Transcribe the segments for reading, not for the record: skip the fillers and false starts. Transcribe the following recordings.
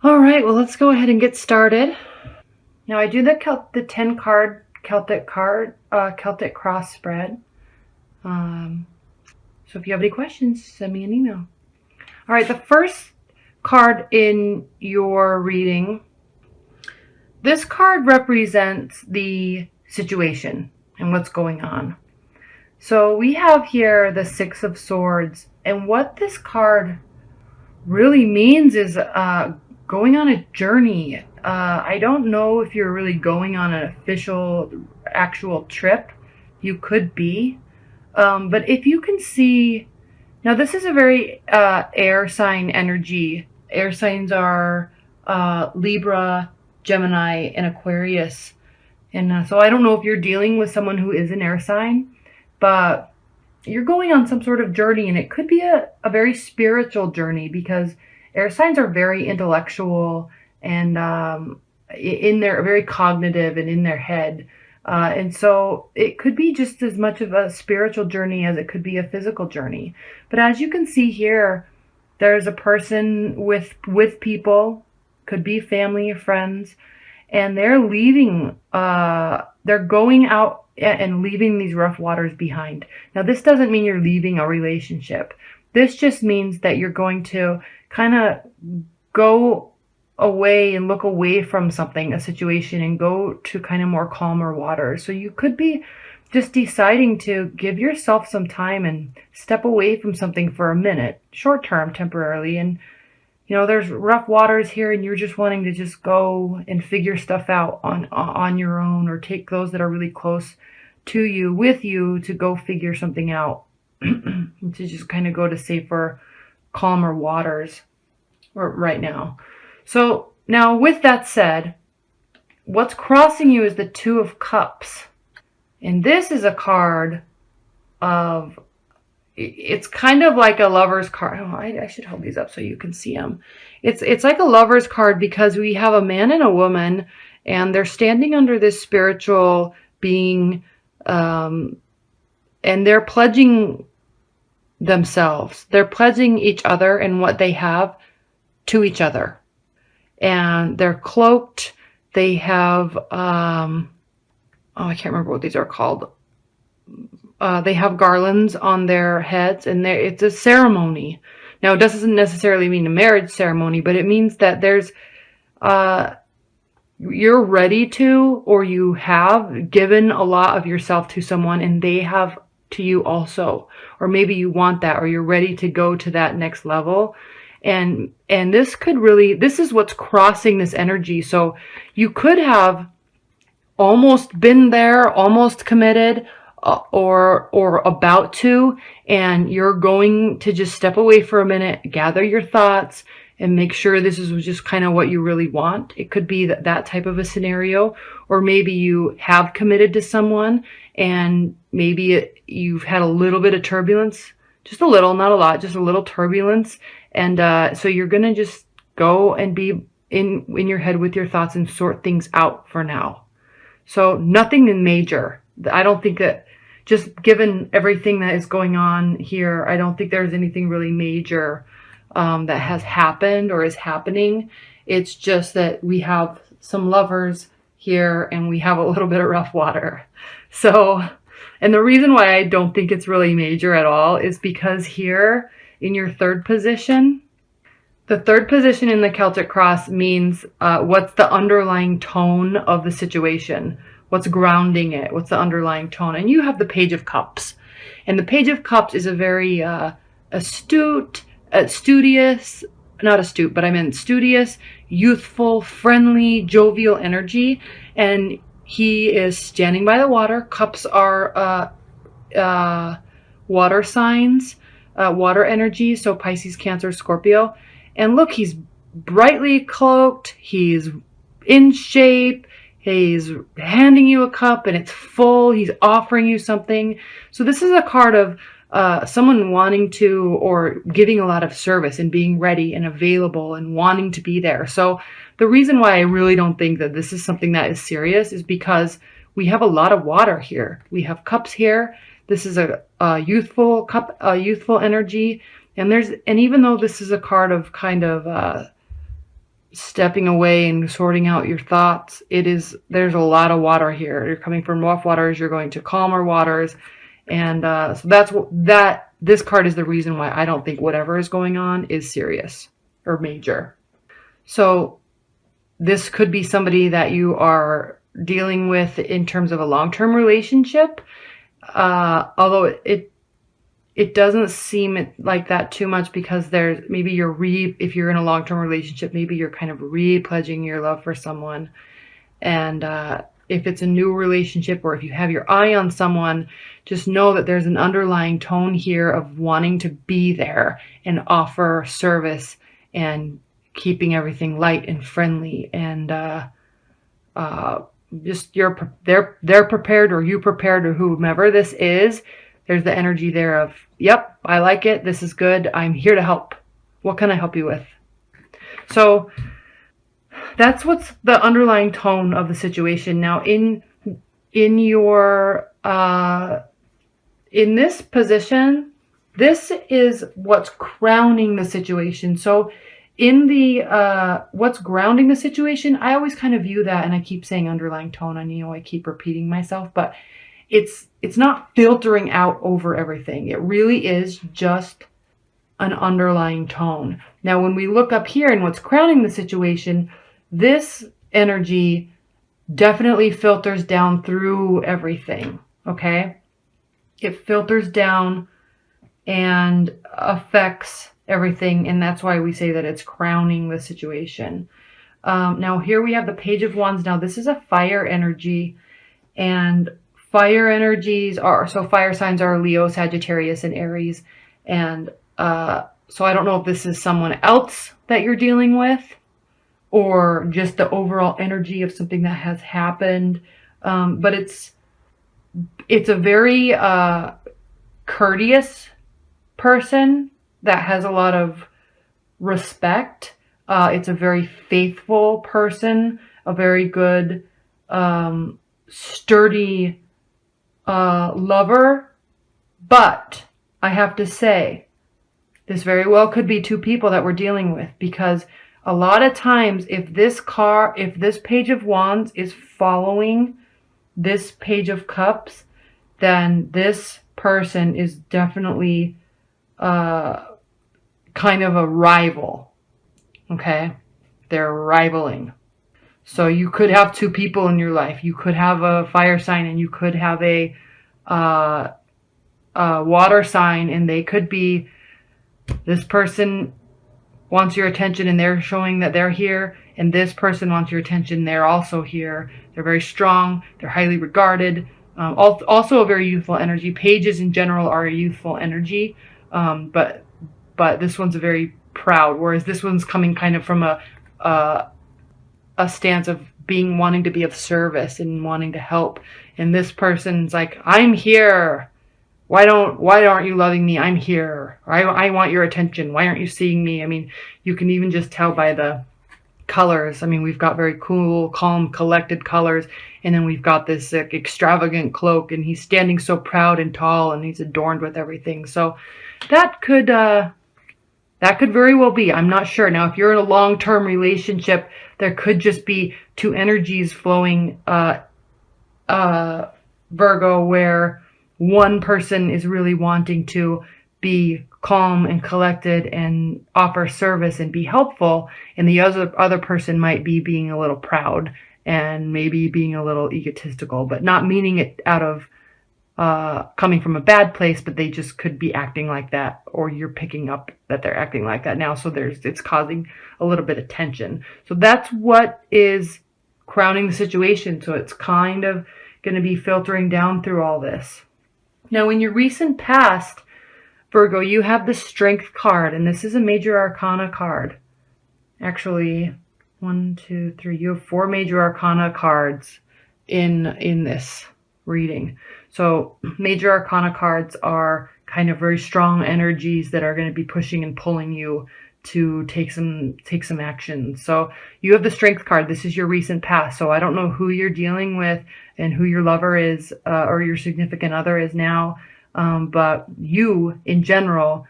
All right, well, let's go ahead and get started. Now, I do the 10 card Celtic cross spread. So if you have any questions, send me an email. All right, the first card in your reading, this card represents the situation and what's going on. So we have here the Six of Swords, and what this card really means is going on a journey. I don't know if you're really going on an official, actual trip. You could be. But if you can see, now this is a very air sign energy. Air signs are Libra, Gemini, and Aquarius. And so I don't know if you're dealing with someone who is an air sign, but you're going on some sort of journey, and it could be a very spiritual journey because air signs are very intellectual and in their very cognitive and in their head. And so it could be just as much of a spiritual journey as it could be a physical journey. But as you can see here, there's a person with people, could be family or friends, and they're leaving, they're going out and leaving these rough waters behind. Now, this doesn't mean you're leaving a relationship. This just means that you're going to kind of go away and look away from something, a situation, and go to kind of more calmer waters. So you could be just deciding to give yourself some time and step away from something for a minute, short term, temporarily. And there's rough waters here, and you're just wanting to just go and figure stuff out on your own, or take those that are really close to you with you to go figure something out, to just kind of go to safer, calmer waters right now. So now, with that said, what's crossing you is the Two of Cups. And this is a card of, it's kind of like a lover's card. Oh, I should hold these up so you can see them. It's like a lover's card because we have a man and a woman, and they're standing under this spiritual being, and they're pledging themselves. They're pledging each other and what they have to each other. And they're cloaked. They have, I can't remember what these are called. They have garlands on their heads, and it's a ceremony. Now, it doesn't necessarily mean a marriage ceremony, but it means that there's, you're ready to, or you have given a lot of yourself to someone, and they have to you also. Or maybe you want that, or you're ready to go to that next level. And this could really, this is what's crossing this energy. So you could have almost been there, almost committed, or about to, and you're going to just step away for a minute, gather your thoughts, and make sure this is just kind of what you really want. It could be that type of a scenario. Or maybe you have committed to someone, and maybe you've had a little bit of turbulence, just a little, not a lot, just a little turbulence. And so you're going to just go and be in your head with your thoughts and sort things out for now. So nothing major. I don't think that, just given everything that is going on here, I don't think there's anything really major that has happened or is happening. It's just that we have some lovers here, and we have a little bit of rough water. So, and the reason why I don't think it's really major at all is because here in your third position, the third position in the Celtic cross means what's the underlying tone of the situation? What's grounding it? What's the underlying tone? And you have the Page of Cups. And the Page of Cups is a very studious, youthful, friendly, jovial energy. And he is standing by the water. Cups are water signs, water energy, so Pisces, Cancer, Scorpio. And look, he's brightly cloaked, he's in shape, he's handing you a cup and it's full, he's offering you something. So this is a card of someone wanting to, or giving a lot of service and being ready and available and wanting to be there. So the reason why I really don't think that this is something that is serious is because we have a lot of water here. We have cups here. This is a youthful cup, a youthful energy. And even though this is a card of kind of, stepping away and sorting out your thoughts. There's a lot of water here. You're coming from rough waters, you're going to calmer waters. And so this card is the reason why I don't think whatever is going on is serious or major. So this could be somebody that you are dealing with in terms of a long-term relationship. Although it doesn't seem like that too much, because there's maybe if you're in a long-term relationship, maybe you're kind of re-pledging your love for someone. And if it's a new relationship, or if you have your eye on someone, just know that there's an underlying tone here of wanting to be there and offer service and keeping everything light and friendly. And just they're prepared, or you prepared, or whomever this is. There's the energy there of, yep, I like it. This is good. I'm here to help. What can I help you with? So that's what's the underlying tone of the situation. Now, in your in this position, this is what's crowning the situation. So in the what's grounding the situation, I always kind of view that, and I keep saying underlying tone, and I keep repeating myself, but it's not filtering out over everything. It really is just an underlying tone. Now, when we look up here and what's crowning the situation, this energy definitely filters down through everything, okay? It filters down and affects everything, and that's why we say that it's crowning the situation. Now, here we have the Page of Wands. Now, this is a fire energy, and fire energies so fire signs are Leo, Sagittarius, and Aries. And so I don't know if this is someone else that you're dealing with, or just the overall energy of something that has happened. But it's a very courteous person that has a lot of respect. It's a very faithful person, a very good, sturdy lover. But I have to say, this very well could be two people that we're dealing with, because a lot of times if this Page of Wands is following this Page of Cups, then this person is definitely kind of a rival. Okay? They're rivaling. So you could have two people in your life. You could have a fire sign, and you could have a water sign, and they could be, this person wants your attention and they're showing that they're here, and this person wants your attention, they're also here. They're very strong, they're highly regarded, also a very youthful energy. Pages in general are a youthful energy, but this one's a very proud, whereas this one's coming kind of from a stance of wanting to be of service and wanting to help. And this person's like, I'm here. Why aren't you loving me? I'm here. I want your attention. Why aren't you seeing me? I mean, you can even just tell by the colors. I mean, we've got very cool, calm, collected colors, and then we've got this extravagant cloak, and he's standing so proud and tall, and he's adorned with everything. So that could very well be. I'm not sure. Now, if you're in a long-term relationship, there could just be two energies flowing, Virgo, where one person is really wanting to be calm and collected and offer service and be helpful, and the other person might be being a little proud and maybe being a little egotistical, but not meaning it out of coming from a bad place, but they just could be acting like that, or you're picking up that they're acting like that now, so it's causing a little bit of tension. So that's what is crowning the situation. So it's kind of going to be filtering down through all this. Now, in your recent past, Virgo, you have the Strength card, and this is a Major Arcana card. Actually, 1, 2, 3, you have 4 Major Arcana cards in this reading. So Major Arcana cards are kind of very strong energies that are going to be pushing and pulling you to take some action. So you have the Strength card. This is your recent past. So I don't know who you're dealing with and who your lover is, or your significant other is now, but you in general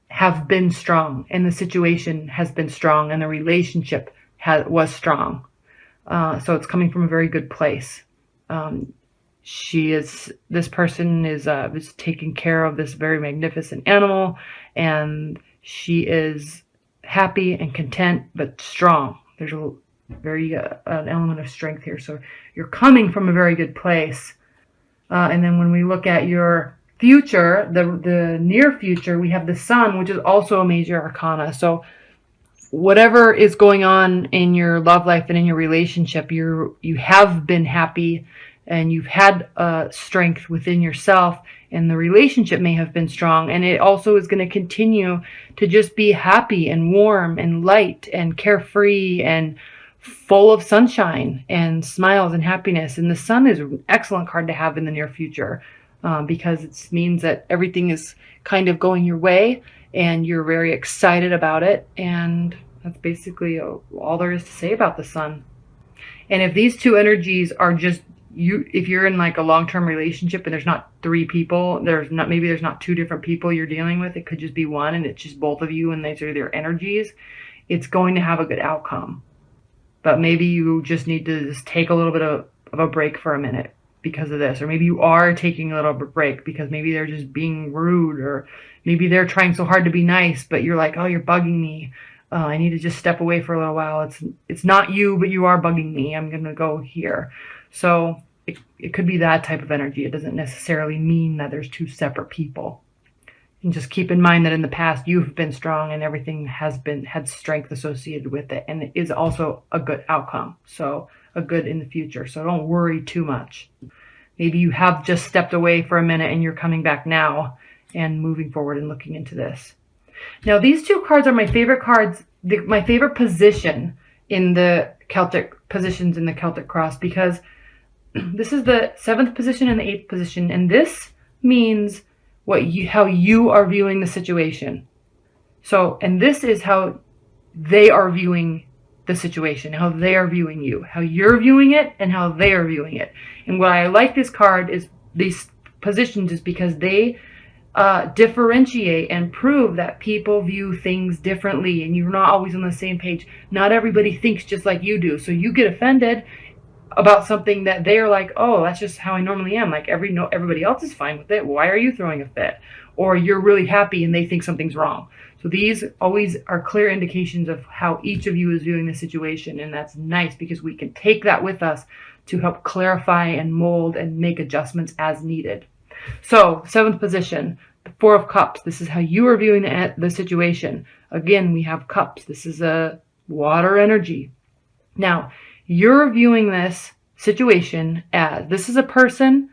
have been strong, and the situation has been strong, and the relationship was strong. So it's coming from a very good place. This person is taking care of this very magnificent animal, and she is happy and content, but strong. There's a very an element of strength here. So you're coming from a very good place. And then when we look at your future, the near future, we have the sun, which is also a major arcana. So whatever is going on in your love life and in your relationship, you have been happy and you've had strength within yourself, and the relationship may have been strong, and it also is going to continue to just be happy and warm and light and carefree and full of sunshine and smiles and happiness. And the sun is an excellent card to have in the near future, because it means that everything is kind of going your way and you're very excited about it. And that's basically all there is to say about the sun. And if these two energies are just if you're in like a long-term relationship and there's not three people, maybe there's not two different people you're dealing with, it could just be one, and it's just both of you and these are their energies, it's going to have a good outcome. But maybe you just need to just take a little bit of a break for a minute because of this. Or maybe you are taking a little bit of a break because maybe they're just being rude, or maybe they're trying so hard to be nice, but you're like, oh, you're bugging me. I need to just step away for a little while. It's not you, but you are bugging me. I'm going to go here. So it could be that type of energy. It doesn't necessarily mean that there's two separate people. And just keep in mind that in the past you've been strong and everything had strength associated with it, and it is also a good outcome. So a good in the future. So don't worry too much. Maybe you have just stepped away for a minute and you're coming back now and moving forward and looking into this. Now these two cards are my favorite cards, my favorite position in the Celtic positions in the Celtic cross, because this is the 7th position and the 8th position, and this means how you are viewing the situation. So, and this is how they are viewing the situation, how they are viewing you, how you're viewing it, and how they are viewing it. And why I like this card is these positions is because they differentiate and prove that people view things differently, and you're not always on the same page. Not everybody thinks just like you do, so you get offended about something that they're like, oh, that's just how I normally am. Like everybody else is fine with it. Why are you throwing a fit? Or you're really happy and they think something's wrong. So these always are clear indications of how each of you is viewing the situation. And that's nice because we can take that with us to help clarify and mold and make adjustments as needed. So 7th position, the 4 of Cups. This is how you are viewing the situation. Again, we have Cups. This is a water energy. Now, you're viewing this situation as this is a person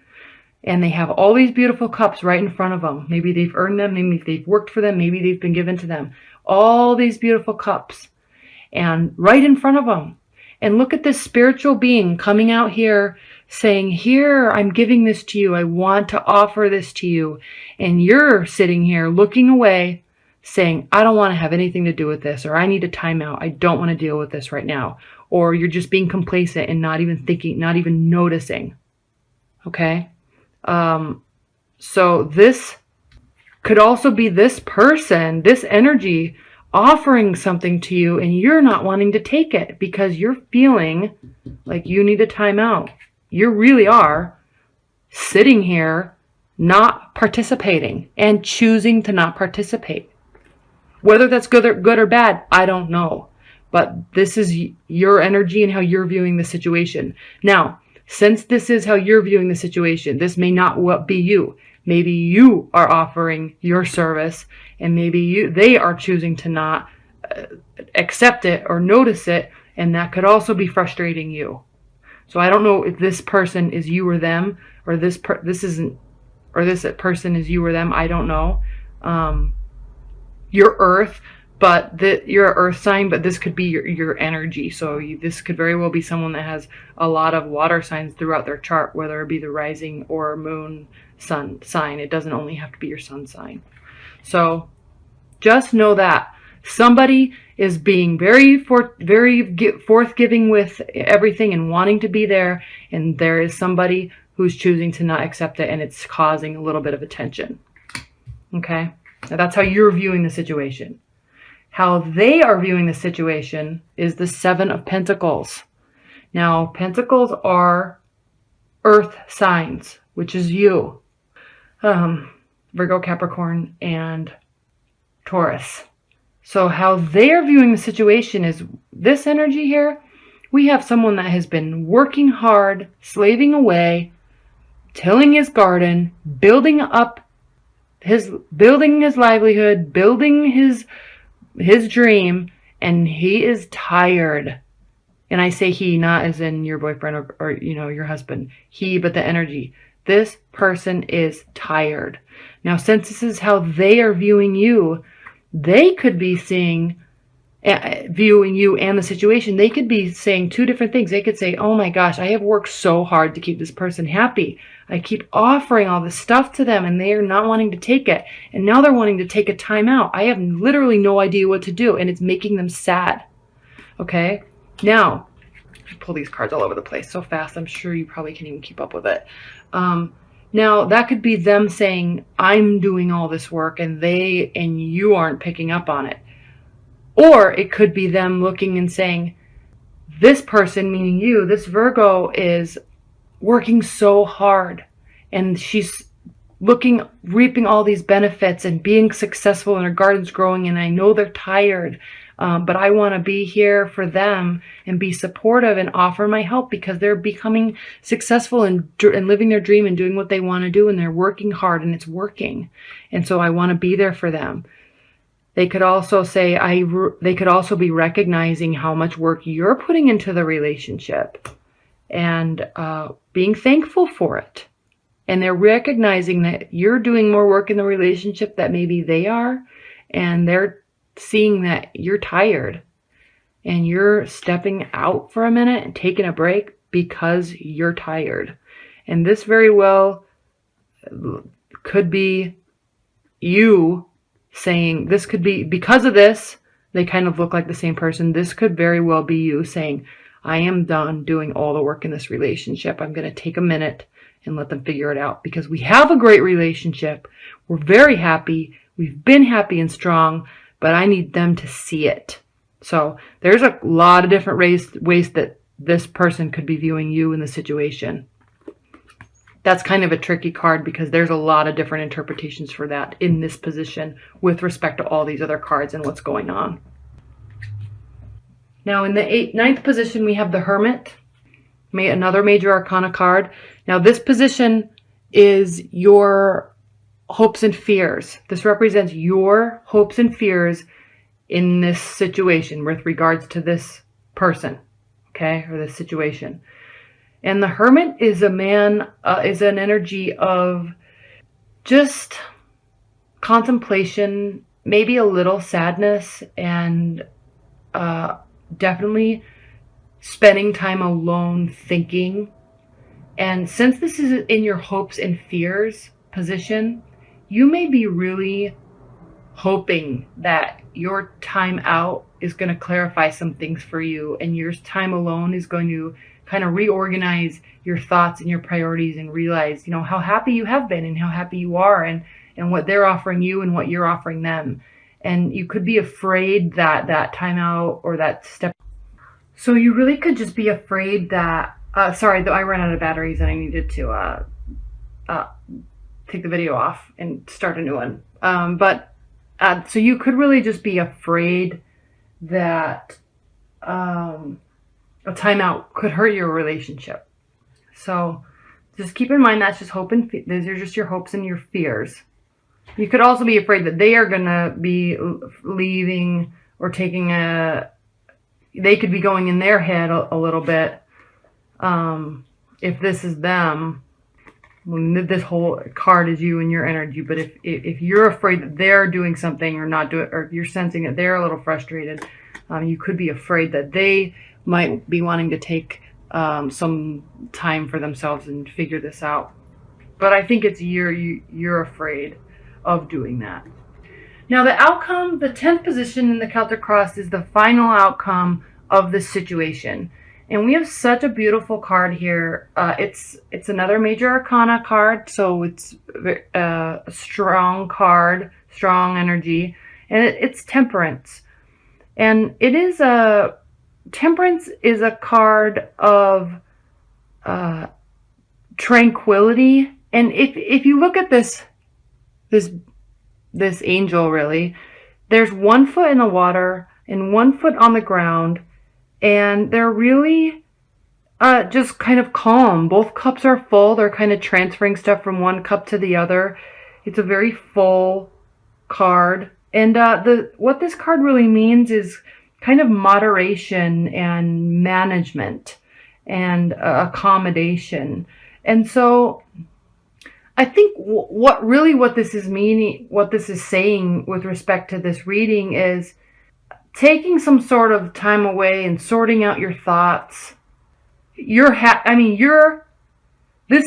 and they have all these beautiful cups right in front of them. Maybe they've earned them, maybe they've worked for them, maybe they've been given to them. All these beautiful cups and right in front of them. And look at this spiritual being coming out here saying, here, I'm giving this to you. I want to offer this to you. And you're sitting here looking away saying, I don't want to have anything to do with this, or I need a timeout. I don't want to deal with this right now. Or you're just being complacent and not even thinking, not even noticing. Okay? So this could also be this person, this energy offering something to you, and you're not wanting to take it because you're feeling like you need a timeout. You really are sitting here not participating and choosing to not participate. Whether that's good or bad, I don't know. But this is your energy and how you're viewing the situation. Now, since this is how you're viewing the situation, this may not be you. Maybe you are offering your service, and maybe they are choosing to not accept it or notice it, and that could also be frustrating you. So I don't know if this person is you or them, or this person is you or them. I don't know. Your Earth, but you're an Earth sign, but this could be your energy. So this could very well be someone that has a lot of water signs throughout their chart, whether it be the rising or moon sun sign. It doesn't only have to be your sun sign. So just know that somebody is being very forthgiving with everything and wanting to be there, and there is somebody who's choosing to not accept it, and it's causing a little bit of a tension. Okay? Now that's how you're viewing the situation. how they are viewing the situation is the Seven of Pentacles. Now, Pentacles are earth signs, which is you, Virgo, Capricorn, and Taurus. So how they're viewing the situation is this energy here. We have someone that has been working hard, slaving away, tilling his garden, building his livelihood, building his dream, and he is tired. And I say he, not as in your boyfriend or your husband. He, but the energy. This person is tired. Now, since this is how they are viewing you, they could be viewing you and the situation. They could be saying two different things. They could say, oh my gosh, I have worked so hard to keep this person happy. I keep offering all this stuff to them and they are not wanting to take it. And now they're wanting to take a time out. I have literally no idea what to do, and it's making them sad. Okay? Now, I pull these cards all over the place so fast, I'm sure you probably can't even keep up with it. Now, that could be them saying, I'm doing all this work and you aren't picking up on it. Or it could be them looking and saying, this person, meaning you, this Virgo, is working so hard and she's reaping all these benefits and being successful and her garden's growing, and I know they're tired. But I want to be here for them and be supportive and offer my help because they're becoming successful and living their dream and doing what they want to do, and they're working hard and it's working. And so I want to be there for them. They could also say, they could also be recognizing how much work you're putting into the relationship and being thankful for it. And they're recognizing that you're doing more work in the relationship that maybe they are, and they're seeing that you're tired and you're stepping out for a minute and taking a break because you're tired. And this very well could be you saying, this could be because of this, they kind of look like the same person. This could very well be you saying, I am done doing all the work in this relationship. I'm going to take a minute and let them figure it out because we have a great relationship. We're very happy. We've been happy and strong, but I need them to see it. So there's a lot of different ways that this person could be viewing you in the situation. That's kind of a tricky card because there's a lot of different interpretations for that in this position with respect to all these other cards and what's going on. Now in the ninth position, we have the Hermit, another major arcana card. Now this position is your hopes and fears. This represents your hopes and fears in this situation with regards to this person, okay, or this situation. And the Hermit is a man, is an energy of just contemplation, maybe a little sadness, and definitely spending time alone thinking. And since this is in your hopes and fears position, you may be really hoping that your time out is going to clarify some things for you, and your time alone is going to kind of reorganize your thoughts and your priorities and realize, how happy you have been and how happy you are and what they're offering you and what you're offering them. And you could be afraid that that time out or that step. So you really could just be afraid that, sorry, I ran out of batteries and I needed to take the video off and start a new one. So you could really just be afraid that a timeout could hurt your relationship. So just keep in mind that's just hope and these are just your hopes and your fears. You could also be afraid that they are going to be leaving or taking they could be going in their head a little bit. If this is them, this whole card is you and your energy. But if you're afraid that they're doing something or not doing, or you're sensing that they're a little frustrated, you could be afraid that they might be wanting to take some time for themselves and figure this out. But I think it's you're afraid of doing that. Now the outcome, the 10th position in the Celtic Cross, is the final outcome of this situation. And we have such a beautiful card here. It's another major arcana card, so it's a strong card, strong energy, and it's temperance. And it is Temperance is a card of uh, tranquility. And if you look at this this angel, really, there's one foot in the water and one foot on the ground, and they're really just kind of calm. Both cups are full. They're kind of transferring stuff from one cup to the other. It's a very full card. And the what this card really means is kind of moderation and management and accommodation. And so I think what this is meaning, what this is saying with respect to this reading is taking some sort of time away and sorting out your thoughts. This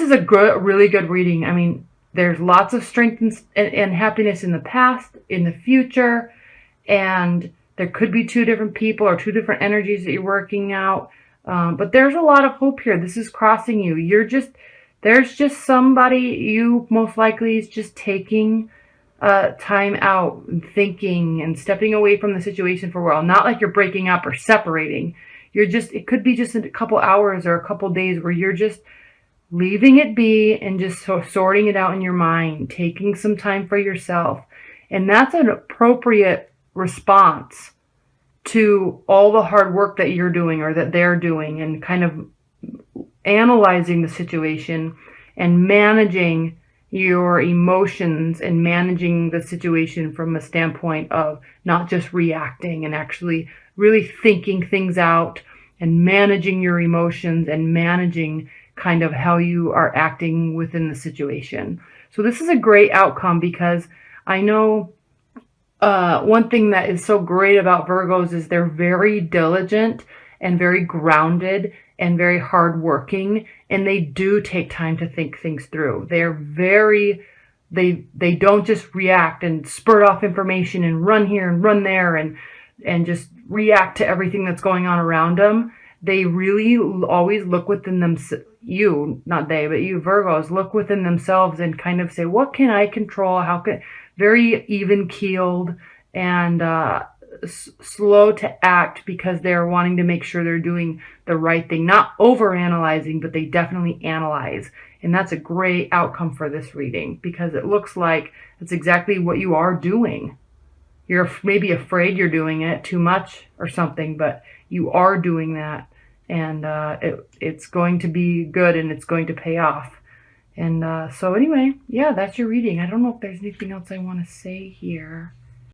is a really good reading. I mean, there's lots of strength and happiness in the past, in the future, and there could be two different people or two different energies that you're working out. But there's a lot of hope here. This is crossing you. There's just somebody you most likely is just taking time out and thinking and stepping away from the situation for a while. Not like you're breaking up or separating. It could be just a couple hours or a couple days where you're just leaving it be and just sorting it out in your mind, taking some time for yourself. And that's an appropriate response to all the hard work that you're doing or that they're doing, and kind of analyzing the situation and managing your emotions and managing the situation from a standpoint of not just reacting and actually really thinking things out and managing your emotions and managing kind of how you are acting within the situation. So this is a great outcome, because I know one thing that is so great about Virgos is they're very diligent and very grounded and very hardworking, and they do take time to think things through. They don't just react and spurt off information and run here and run there and just react to everything that's going on around them. They really always look within themselves. You, not they, but you Virgos, look within themselves and kind of say, what can I control? Very even keeled and slow to act, because they're wanting to make sure they're doing the right thing, not over analyzing, but they definitely analyze. And that's a great outcome for this reading, because it looks like it's exactly what you are doing. You're maybe afraid you're doing it too much or something, but you are doing that, and it's going to be good and it's going to pay off. And so anyway, yeah, that's your reading. I don't know if there's anything else I want to say here.